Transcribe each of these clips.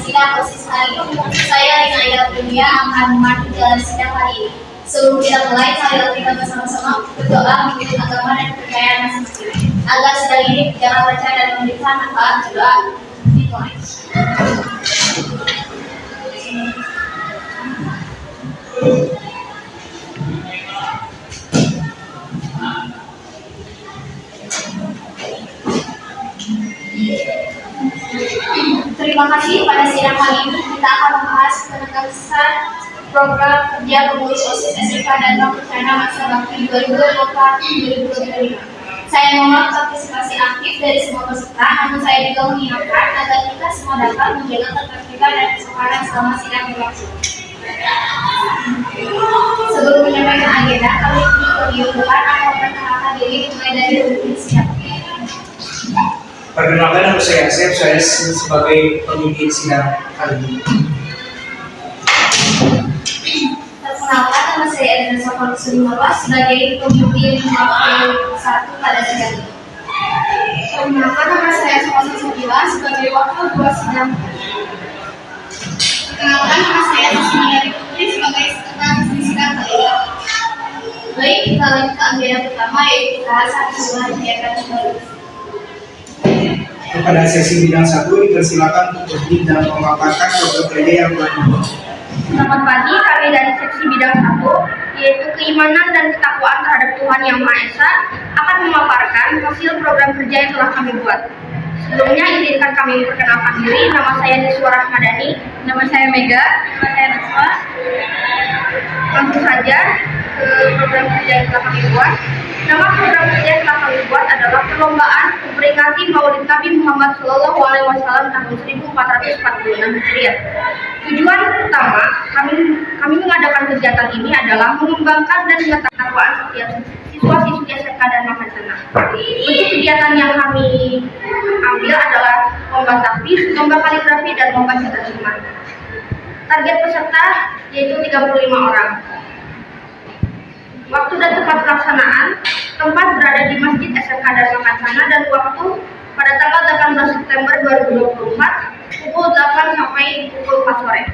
sidang OSIS hari ini. Saya Lina Aida Dunia akan memandu dalam sidang hari ini. Sebelum kita mulai, mari kita bersama-sama berdoa mengikuti agama dan kepercayaan masing-masing agar sidang ini berjalan lancar dan memberikan manfaat. Berdoa dimulai. Terima kasih. Pada sidang kali ini kita akan membahas penegasan program kerja pengurus OSIS SMK dan Bank Rencana Masa Bakti 2024-2025. Saya mohon partisipasi aktif dari semua peserta, namun saya juga mengingatkan agar kita semua dapat menjaga ketertiban dan kesopanan selama sidang berlangsung. Sebelum menyampaikan agenda, kami diundang akan memperkenalkan diri mulai dari sidang. Perkenalkan, nama saya Asep, saya sebagai pemimpin sidang hari ini. Perkenalkan, nama saya Edna Safar Sulimawa sebagai pemimpin wakil 1 pada sidang ini. Perkenalkan, nama saya Sofia Sofila sebagai wakil 2 sidang. Perkenalkan, nama saya Sismiyari Putri sebagai sekretaris di sidang kali ini. Baik, kita lanjut ke agenda pertama, yaitu bahasan sebuah kegiatan baru. Pada sesi bidang 1 dipersilakan untuk berdiri dan memaparkan program kerja yang telah dibuat. Selamat pagi, kami dari seksi bidang 1, yaitu keimanan dan ketakwaan terhadap Tuhan Yang Maha Esa, akan memaparkan hasil program kerja yang telah kami buat. Sebelumnya, izinkan kami memperkenalkan diri. Nama saya Niswa Rahmadani. Nama saya Mega. Nama saya Naswa. Langsung saja ke program kerja yang telah kami buat. Nama program kerja yang telah kami buat adalah perlombaan memperingati Maulid Nabi Muhammad SAW tahun 1446 Hijriah. Tujuan utama kami mengadakan kegiatan ini adalah mengembangkan dan mengetahui ketakwaan setiap siswa-siswi SMK dan Makassana. Untuk kegiatan yang kami ambil adalah lomba takbir, lomba kaligrafi, dan lomba cetak semat. Target peserta yaitu 35 orang. Waktu dan tempat pelaksanaan, tempat berada di Masjid SMK dan Makassana, dan waktu pada tanggal 18 September 2024 pukul 8 sampai pukul 4 sore.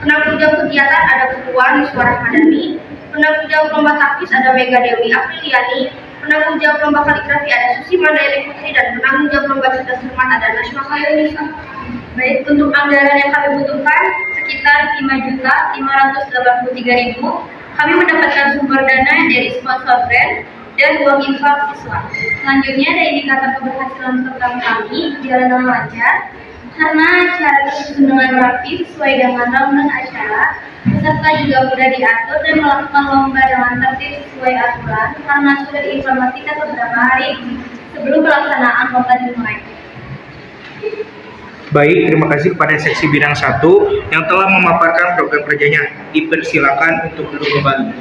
Penanggung jawab kegiatan ada Ketua Niswa Rahmadani, penanggung jawab lomba takbis ada Mega Dewi Apriliani, penanggung jawab lomba kaligrafi ada Susi Mandailing Putri, dan penanggung jawab lomba cetak semat ada Najma Khairunisa. Baik, untuk anggaran yang kami butuhkan sekitar 5.583.000. Kami mendapatkan sumber dana dari sponsor brand dan uang infak siswa. Selanjutnya ada indikator keberhasilan program kami berjalan dengan lancar karena acara tersusun dengan rapi sesuai dengan undang acara. Peserta juga mudah diatur dan melakukan lomba dengan tertib sesuai aturan karena sudah diinformasikan beberapa hari sebelum pelaksanaan lomba dimulai. Baik, terima kasih kepada seksi bidang 1 yang telah memaparkan program kerjanya. Dipersilakan untuk duduk kembali.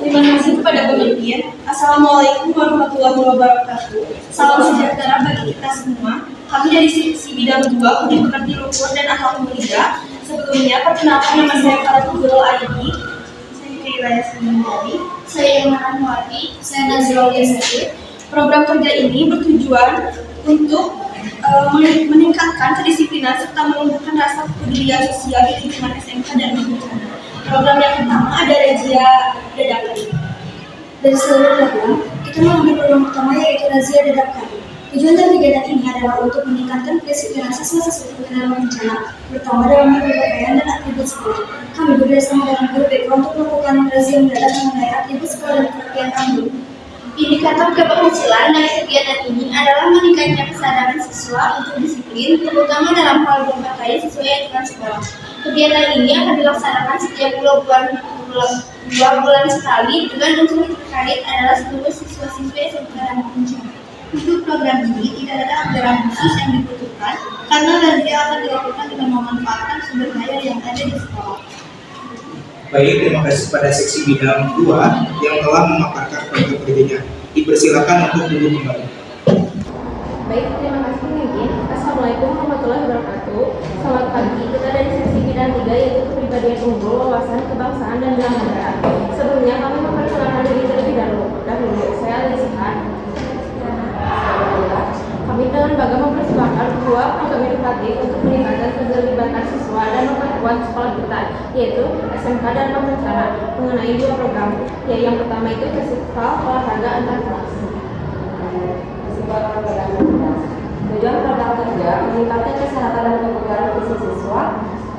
Terima kasih kepada pemimpin. Assalamualaikum warahmatullahi wabarakatuh. Salam sejahtera bagi kita semua. Kami dari seksi bidang 2 Budi Pekerti Luhur dan Akhlak Mulia. Sebelumnya, perkenalkan nama saya Fatul Aidi. Saya dari wilayah Sendiri. Saya Iman Muati, saya Nazrul Yasir. Program kerja ini bertujuan untuk meningkatkan kedisiplinan serta menumbuhkan rasa kepedulian sosial di lingkungan SMK dan Makassana. Program yang pertama ada razia dadakan. Dari seluruh program, kita mengambil program utama yaitu razia dadakan. Tujuan dari kegiatan ini adalah untuk meningkatkan kedisiplinan siswa-siswi pengenalan bencana, terutama dalam berpakaian dan atribut sekolah. Kami bekerjasama dengan guru BK untuk melakukan razia mendadak mengenai atribut sekolah dan pakaian kami. Indikator keberhasilan dari kegiatan ini adalah meningkatnya kesadaran siswa untuk disiplin, terutama dalam hal berpakaian sesuai aturan sekolah. Kegiatan ini akan dilaksanakan setiap 2 bulan sekali dengan unsur terkait adalah seluruh siswa-siswi SMK dan Makassana. Untuk program ini tidak ada anggaran khusus yang dibutuhkan karena razia akan dilakukan dengan memanfaatkan sumber daya yang ada di sekolah. Baik, terima kasih pada seksi bidang 2 yang telah memaparkan program kerjanya. Dipersilakan untuk duduk kembali. Baik, terima kasih pemimpin. Assalamualaikum warahmatullahi wabarakatuh. Selamat pagi, kita dari seksi bidang 3 yaitu kepribadian unggul, wawasan, kebangsaan, dan bela negara. Sebelumnya kami memperkenalkan diri terlebih dahulu. Saya Lisihan. Kami dengan bangga mempersembahkan buah program inovatif untuk meningkatkan keterlibatan siswa dan memperkuat sekolah kita, yaitu SMK dan Rencana, mengenai dua program. Yang pertama itu festival olahraga antar kelas. Tujuan program kerja meningkatkan kesehatan dan kebugaran fisik siswa,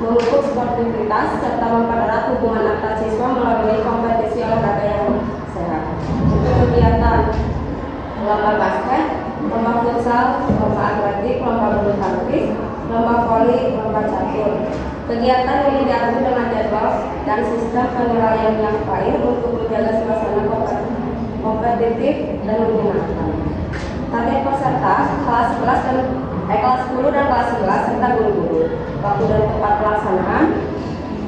mendukung sportivitas serta mempererat hubungan antar siswa melalui kompetisi olahraga yang sehat. Untuk kegiatan lomba basket, lomba futsal, lomba atletik, lomba bulu tangkis, lomba voli, lomba catur. Kegiatan ini diatur dengan jadwal dan sistem penilaian yang baik untuk menjaga suasana kompetitif dan menyenangkan. Target peserta kelas 10 dan kelas 11 serta guru-guru. Waktu dan tempat pelaksanaan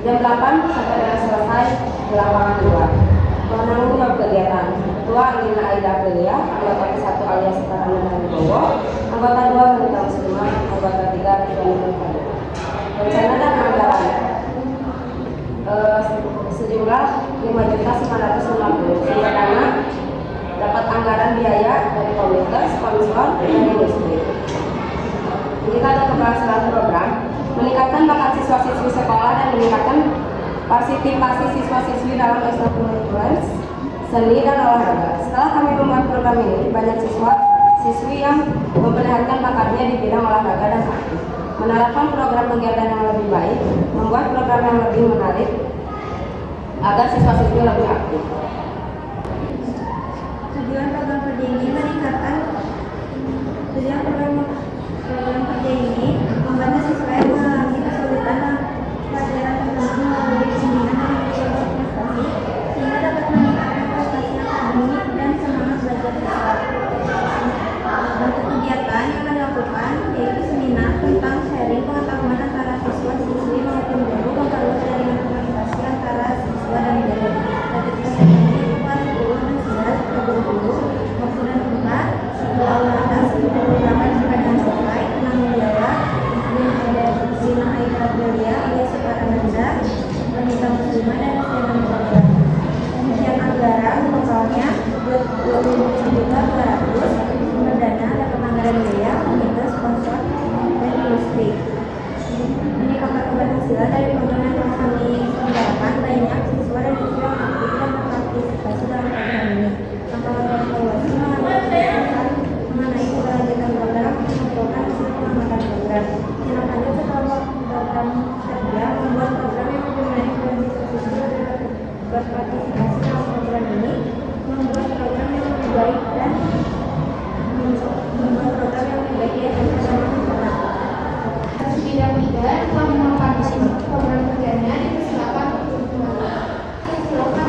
jam 8 sampai dengan selesai di lapangan 2. Penanggung jawab kegiatan Ketua Alina Aida Aprilia, anggota ke-1 alias Setarana dan Wibowo, anggota 2 Melita Muslimah, anggota 3 Ridwan Nurfadil. Rencana dan anggaran sejumlah 5.950. Sumber dana dapat anggaran biaya dari komite, sponsor, dan industri. Indikator keberhasilan program meningkatkan bakat siswa-siswi sekolah dan meningkatkan partisipasi siswa-siswi dalam ekstrakurikuler, seni, dan olahraga. Setelah kami membuat program ini, banyak siswa-siswi yang memperlihatkan bakatnya di bidang olahraga dan aktif. Menerapkan program kegiatan yang lebih baik, membuat program yang lebih menarik agar siswa-siswi lebih aktif. Tujuan program kerja ini meningkatkan program kerja ini membantu siswa yang mengalami kesulitan dalam pelajaran terutama melalui bimbingan dan program prestasi sehingga dapat meningkatkan prestasi akademik dan semangat belajar siswa. Bentuk kegiatan yang akan dilakukan yaitu seminar tentang sharing pengetahuan antara siswa-siswi maupun guru, memperluas jaringan komunikasi antara siswa dan guru. Kelas 10 dan 11 ke guru waktu dan tempat aula atas program yang selesai penanggung jawab Alina Aida Aprilia alias Setarana, Melita Muslimah, dan Ridwan Nurfadil. Rincian anggaran totalnya 25.200.000. Sumber dana dapat anggaran biaya, komite, sponsor, dan industri. Ini kabar keberhasilan dari program yang telah kami selenggarakan. Banyak siswa dan siswi yang aktif dan berpartisipasi dalam program ini. Langkah-langkah evaluasi mengambil keputusan mengenai keberlanjutan program pengamatan program. Tindak lanjut setelah program kerja membuat program yang menjumlahi siswa-siswi berpartisipasi dalam program ini, membuat program yang lebih baik dan membuat program yang lebih baik di SMK dan masyarakat. Bidang 3 telah memaparkan program kerjanya dipersilakan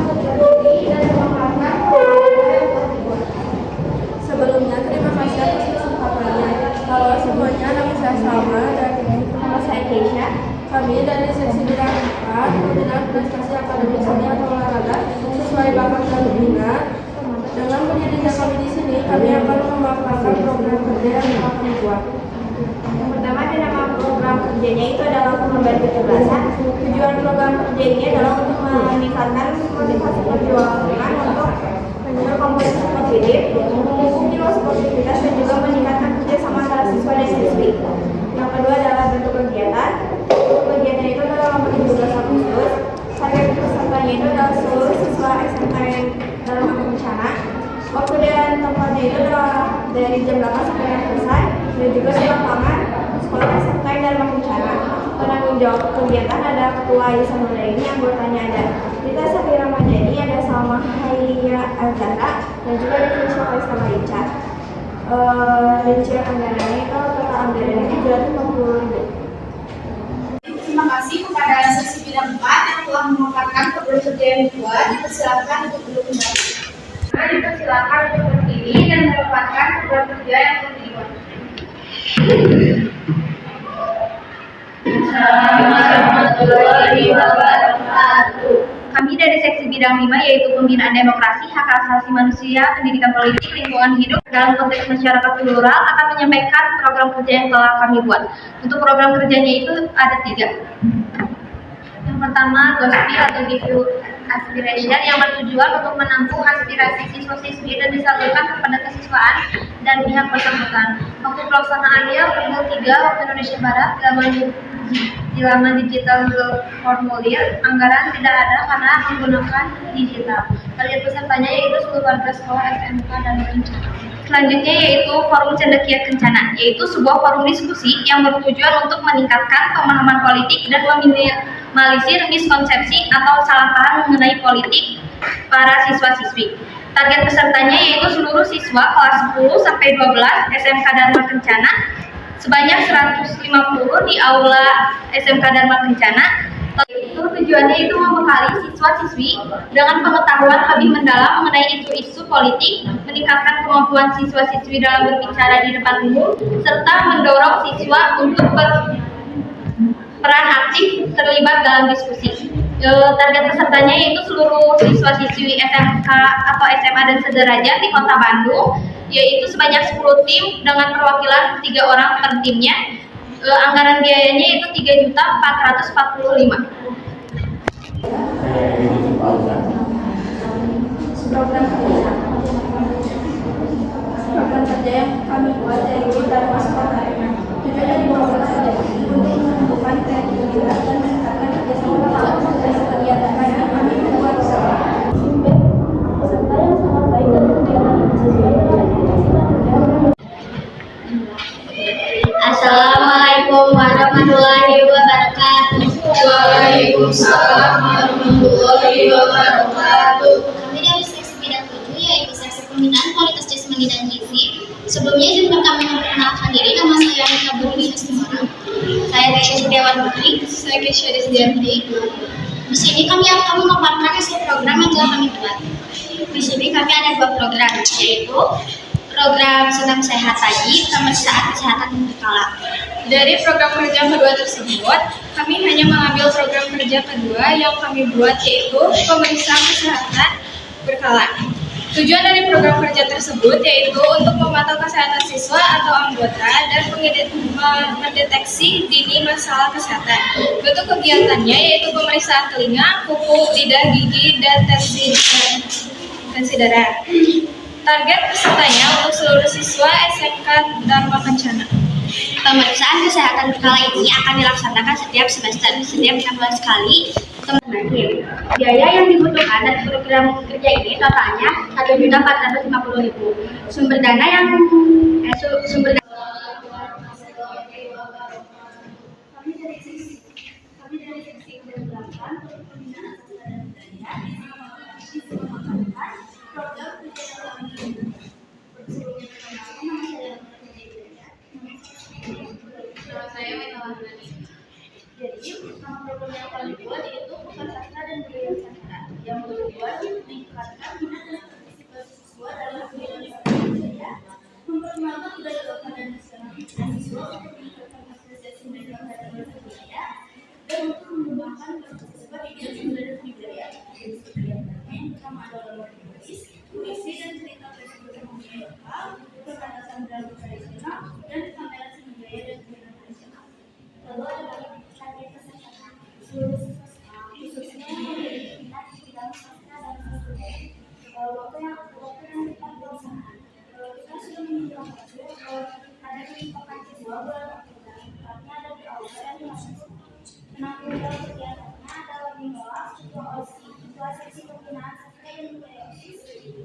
untuk berdiri dan memaparkan program yang telah dibuat. Sebelumnya, terima kasih atas kesempatannya. Kalau semuanya, nama saya Salma dan Nama saya Keisha. kami dari seksi bidang 4 pembinaan prestasi akademik seni atau olahraga sesuai bakat dan minat. Dengan berdirinya kami di sini, kami akan memaparkan program kerja yang telah kami buat. Yang pertama ada nama program kerjanya itu adalah pengembangan kecerdasan. Tujuan program kerja ini adalah untuk meningkatkan motivasi perjuangan untuk menyusun kompetisi kompetitif, memupuk nilai sportivitas dan juga meningkatkan kerjasama antara siswa dan siswi. Yang kedua adalah bentuk kegiatan. Bentuk kegiatan itu adalah nomor 17 Agustus. Target pesertanya itu adalah seluruh siswa SMK yang dalam rencana. Waktu dan tempatnya itu adalah dari jam 8 sampai dengan selesai dan juga di lapangan sekolah SMK yang dalam rencana. Penanggung jawab kegiatan ada Ketua Yayasan Muda ini, anggotanya ada Rita Safira Ramadhani, ada Salma Hayya Azhara, dan juga ada Felicia Faisal Richard. Rincian anggarannya itu total anggarannya 750.000. Terima kasih kepada seksi bidang 4 yang telah memaparkan program kerja yang dibuat. Dipersilakan untuk berbicara. Dipersilakan untuk berdiri dan memaparkan program kerja yang telah dibuat. Kami dari seksi bidang 5 yaitu pembinaan demokrasi, hak asasi manusia, pendidikan politik, lingkungan hidup dalam konteks masyarakat plural akan menyampaikan program kerja yang telah kami buat. Untuk program kerjanya itu ada 3. Yang pertama, GOSPI atau Give You aspiration yang bertujuan untuk menampung aspirasi siswa-siswi dan disalurkan kepada kesiswaan dan pihak bersangkutan. Waktu pelaksanaannya pukul 3 waktu Indonesia Barat, di laman digital formulir. Anggaran tidak ada karena menggunakan digital. Target pesertanya yaitu seluruh warga sekolah SMK dan Kencana. Selanjutnya yaitu Forum Cendekia Kencana, yaitu sebuah forum diskusi yang bertujuan untuk meningkatkan pemahaman politik dan meminimalisir miskonsepsi atau salah paham mengenai politik para siswa-siswi. Target pesertanya yaitu seluruh siswa kelas 10 sampai 12 SMK Dharma Kencana sebanyak 150 di aula SMK Dharma Kencana. Itu tujuannya itu membekali siswa-siswi dengan pengetahuan lebih mendalam mengenai isu-isu politik, meningkatkan kemampuan siswa-siswi dalam berbicara di depan umum, serta mendorong siswa untuk berperan aktif terlibat dalam diskusi. Target pesertanya yaitu seluruh siswa-siswi SMK atau SMA dan sederajat di Kota Bandung, yaitu sebanyak 10 tim dengan perwakilan 3 orang per timnya. Anggaran biayanya yaitu 3.445.000. Program kerja yang kami buat yaitu dari masukan hari. Tujuannya dibawakan untuk menumbuhkan kreativitas dan meningkatkan kerjasama dalam kegiatan kami buat bersama. Peserta yang sangat baik dan kegiatan sesuai dengan intensitas kerja. Assalamualaikum warahmatullahi wabarakatuh. Waalaikumsalam warahmatullahi wabarakatuh. Kami dari seksi bidang 7 yaitu seksi pembinaan kualitas jasmani dan gizi. Sebelumnya izinkan kami memperkenalkan diri. Nama saya Anita Burwina Semarang. Saya Kesha Setiawan Putri. Saya Kesha Desdiarti. Di sini kami akan memaparkan hasil program yang telah kami buat. Di sini kami ada 2 program, yaitu program Senam Sehat Pagi, pemeriksaan kesehatan berkala. Dari program kerja kedua tersebut, kami hanya mengambil program kerja kedua yang kami buat, yaitu pemeriksaan kesehatan berkala. Tujuan dari program kerja tersebut yaitu untuk memantau kesehatan siswa atau anggota dan mendeteksi dini masalah kesehatan. Bentuk kegiatannya yaitu pemeriksaan telinga, kuku, lidah, gigi, dan tensi darah. Target pesertanya untuk seluruh siswa SMK Dharma Kencana. Pemeriksaan kesehatan berkala ini akan dilaksanakan setiap semester, setiap 6 bulan sekali. Biaya yang dibutuhkan dari program kerja ini totalnya 1.450.000. Sumber dana Kami dari seksi pembinaan pembinaan dan program kerja Jadi, nama program yang kami buat yaitu Pusat Sastra dan Budaya Nusantara yang bertujuan meningkatkan minat dan partisipasi siswa dalam kegiatan budaya, memperkenalkan budaya lokal dan nasional siswa untuk meningkatkan apresiasi mereka terhadap budaya dan untuk mengembangkan siswa di bidang seni dan budaya. Jadi kegiatannya yang pertama adalah lomba menulis, puisi dan cerita presentasi budaya lokal, perkatasan dalam tradisional dan pameran seni budaya dan budaya tradisional. Lalu ada target kesehatan seluruh siswa khususnya yang memiliki minat di bidang sastra dan budaya. Waktu yang kita berusaha, kita sudah menunjukkan ada peningkatan siswa dalam program, tepatnya ada di aula yang dimasuk. Penampilan dalam kegiatannya adalah mengelola sebuah OSI, ketua seksi pembinaan sastra dan budaya OSIS.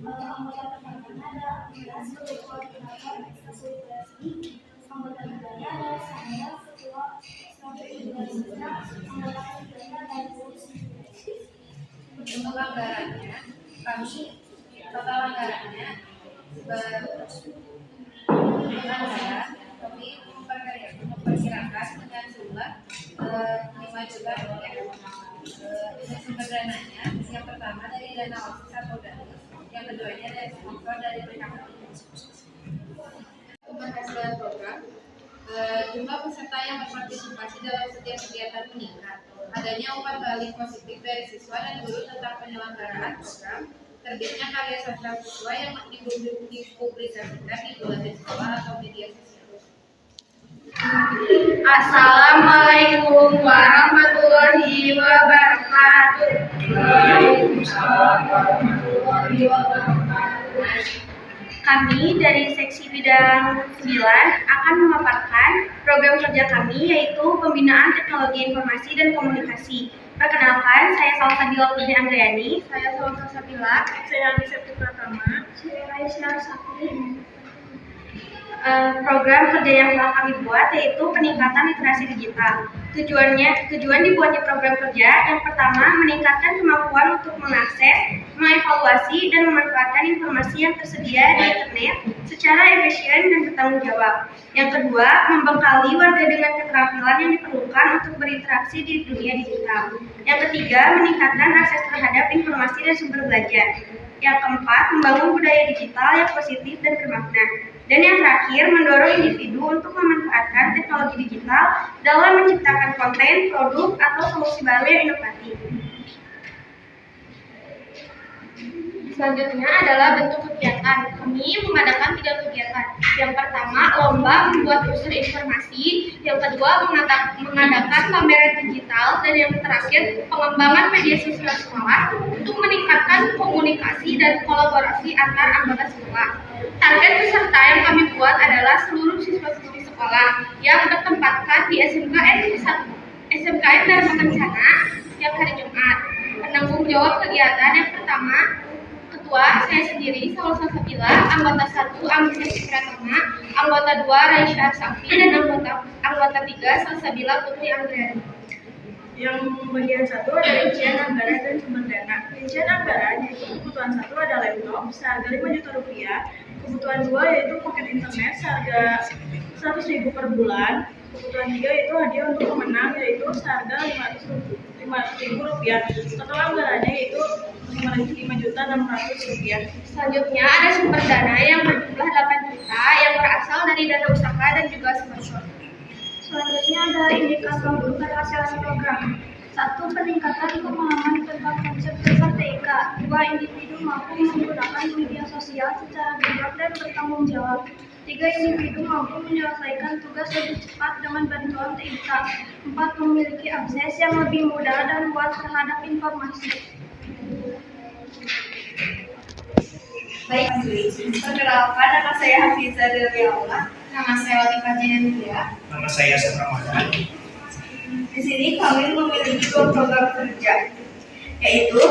Anggota teman-teman adalah Amira sebagai koordinator ekstrakurikuler seni. Anggota budaya adalah saya ketua ekstrakurikuler sastra. Anggota budaya dan kursus. Untuk anggarannya, total anggarannya kami memperkirakan dengan jumlah 5 juta rupiah. Sumber dananya, yang pertama dari dana OSIS atau DANI, yang keduanya dari sponsor dari PKK. Keberhasilan program, jumlah peserta yang berpartisipasi dalam setiap kegiatan meningkat. Adanya umpan balik positif dari siswa dan guru tentang penyelenggaraan program, terbitnya karya sastra siswa yang dipublikasikan di buletin sekolah atau media sosial. Assalamualaikum warahmatullahi wabarakatuh. wabarakatuh. Waalaikumsalam warahmatullahi wabarakatuh. Kami dari Seksi Bidang 9 akan memaparkan program kerja kami, yaitu Pembinaan Teknologi Informasi dan Komunikasi. Perkenalkan, saya Salsabila Putri Anggayani. Saya Salsa Sabila. Saya Andi Septi Pratama. Saya Aisyah Safi. Program kerja yang telah kami buat yaitu peningkatan literasi digital. Tujuan dibuatnya program kerja yang pertama meningkatkan kemampuan untuk mengakses, mengevaluasi, dan memanfaatkan informasi yang tersedia di internet secara efisien dan bertanggung jawab. Yang kedua, membekali warga dengan keterampilan yang diperlukan untuk berinteraksi di dunia digital. Yang ketiga, meningkatkan akses terhadap informasi dan sumber belajar. Yang keempat, membangun budaya digital yang positif dan bermakna. Dan yang terakhir, mendorong individu untuk memanfaatkan teknologi digital dalam menciptakan konten, produk, atau solusi baru yang inovatif. Selanjutnya adalah bentuk kegiatan. Kami mengadakan 3 kegiatan. Yang pertama, lomba membuat unsur informasi. Yang kedua, mengadakan pameran digital. Dan yang terakhir, pengembangan media sosial sekolah untuk meningkatkan komunikasi dan kolaborasi antar anggota sekolah. Target peserta yang kami buat adalah seluruh siswa-siswi sekolah yang bertempatkan di SMKN Dharma Kencana setiap hari Jumat. Penanggung jawab kegiatan yang pertama, Ketua, saya sendiri, Salsa Sabila, anggota 1, Andi Septi Pratama, anggota 2, Raisya Arsafi, dan anggota 3, Salsabila Putri Anggayani. Yang bagian 1 ada rincian anggaran dan sumber dana. Rincian anggaran yaitu kebutuhan 1 ada laptop seharga 5 juta rupiah, kebutuhan 2 yaitu paket internet seharga 100.000 per bulan, kebutuhan 3 yaitu hadiah untuk pemenang yaitu seharga 500.000 rupiah. Total anggarannya yaitu 5.600.000 rupiah. Selanjutnya ada sumber dana yang berjumlah 8 juta yang berasal dari dana usaha dan juga sponsor. Selanjutnya ada indikator keberhasilan program. 1. Peningkatan pemahaman tentang konsep dasar TIK. 2. Individu mampu menggunakan media sosial secara bijak dan bertanggung jawab. 3. Individu mampu menyelesaikan tugas lebih cepat dengan bantuan TIK. 4. Memiliki akses yang lebih mudah dan luas terhadap informasi. Baik, perkenalkan, nama saya Hafiza Deliaula. Nama saya Latifah Janandria. Nama saya Ramadan. Di sini kami memiliki 2 program kerja, yaitu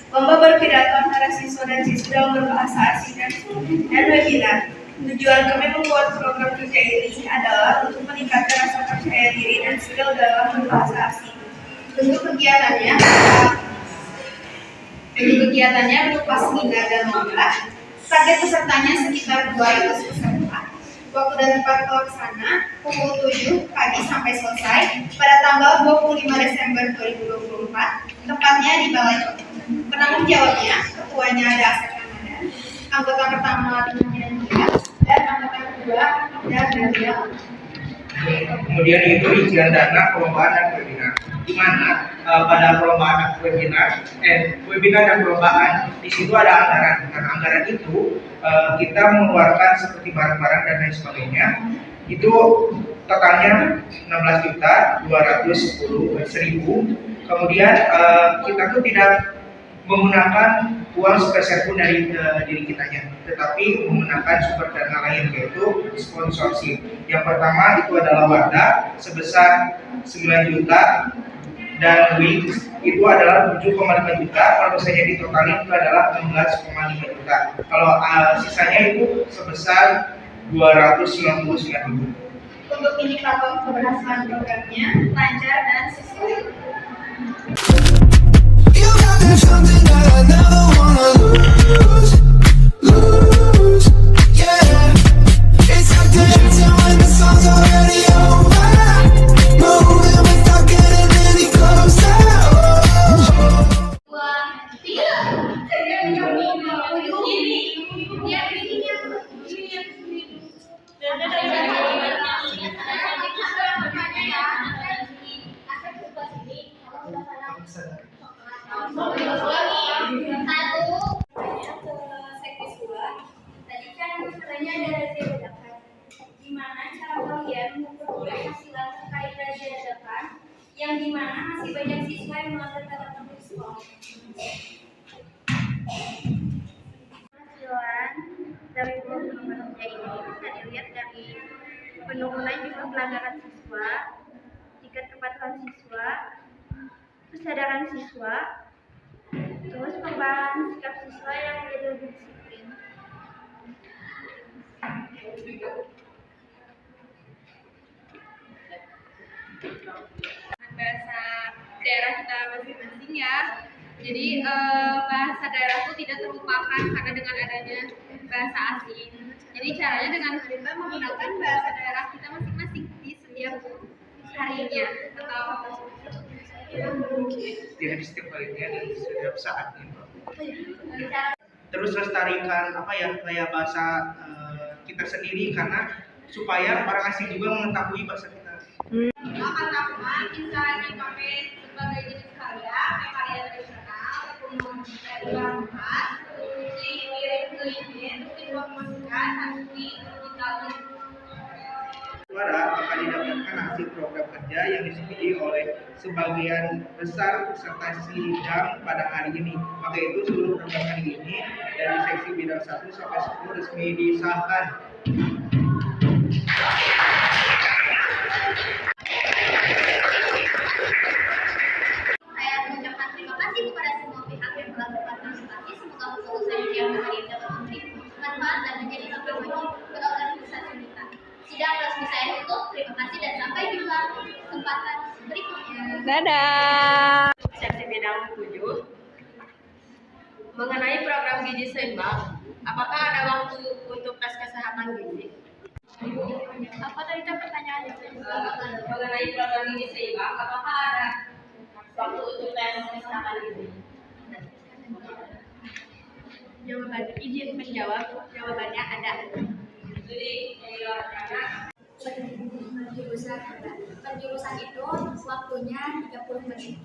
lomba berpidato antara siswa dan siswi dalam berbahasa asing dan webinar. Tujuan kami membuat program kerja ini adalah untuk meningkatkan rasa percaya diri dan skill dalam berbahasa asing. Bentuk kegiatannya berupa seminar dan lomba. Target pesertanya sekitar 200 peserta. Waktu dan tempat pelaksana pukul 7 pagi sampai selesai pada tanggal 25 Desember 2024. Tempatnya di Balai Kota. Penanggung jawabnya, ketuanya ada Asep Ramadan, anggota pertama Dina dan anggota kedua dan Daniel. Kemudian itu rincian dana perlombaan dan webinar, di mana pada perlombaan dan webinar dan perlombaan di situ ada anggaran. Nah, anggaran itu kita mengeluarkan seperti barang-barang dan lain sebagainya. Itu totalnya 16.210.000. Kemudian kita tuh tidak menggunakan uang sepeser pun dari diri kitanya, tetapi menggunakan sumber dana lain yaitu sponsorship. Yang pertama itu adalah Wardah sebesar 9 juta dan Wings itu adalah 7,5 juta. Kalau misalnya ditotalin itu adalah 16,5 juta. Kalau sisanya itu sebesar 299.000. Untuk indikator keberhasilan programnya lancar dan sesuai. You got that something that I never wanna lose, yeah. It's like dancing when the song's already over. Moving without getting any closer. Tadi kan katanya ada razia dadakan. Gimana cara kalian memperoleh hasilan terkait razia dadakan yang dimana masih banyak siswa yang melanggar tata penurunan jumlah pelanggaran siswa, tingkat kepatuhan siswa, kesadaran siswa, terus pengembangan sikap siswa yang menjadi lebih disiplin. Bahasa daerah kita masing-masing ya. Jadi bahasa daerah itu tidak terlupakan karena dengan adanya bahasa asing. Jadi caranya dengan kita menggunakan bahasa daerah kita masing-masing di setiap harinya atau Tidak di setiap harinya dan di setiap saatnya. Terus lestarikan apa ya kayak bahasa kita sendiri karena supaya orang asing juga mengetahui bahasa kita. kata-kata bisa dipakai sebagai jenis karya tradisional ataupun dari bahan khas, dikirim ke email, terus dipromosikan, harus digitalin. Suara akan didapatkan hasil program kerja yang disubsidi oleh sebagian besar peserta sidang pada hari ini. Maka itu seluruh program hari ini dari seksi bidang 1 sampai 10 resmi disahkan. Saya mengucapkan terima kasih kepada semua pihak yang telah berpartisipasi. Semoga keputusan yang hari ini dapat memberi manfaat dan menjadi lebih bagi berorganisasi kita. Sidang resmi saya tutup. Terima kasih dan sampai jumpa kesempatan berikutnya. Dadah. Seksi bidang 7 mengenai program gizi seimbang. Apakah ada waktu untuk tes kesehatan gizi? Apa tadi pertanyaannya? Mengenai program gizi seimbang, apakah ada waktu untuk tes kesehatan gizi? Jawaban izin menjawab. Jawabannya ada. Jadi Penjurusan itu waktunya 30 menit.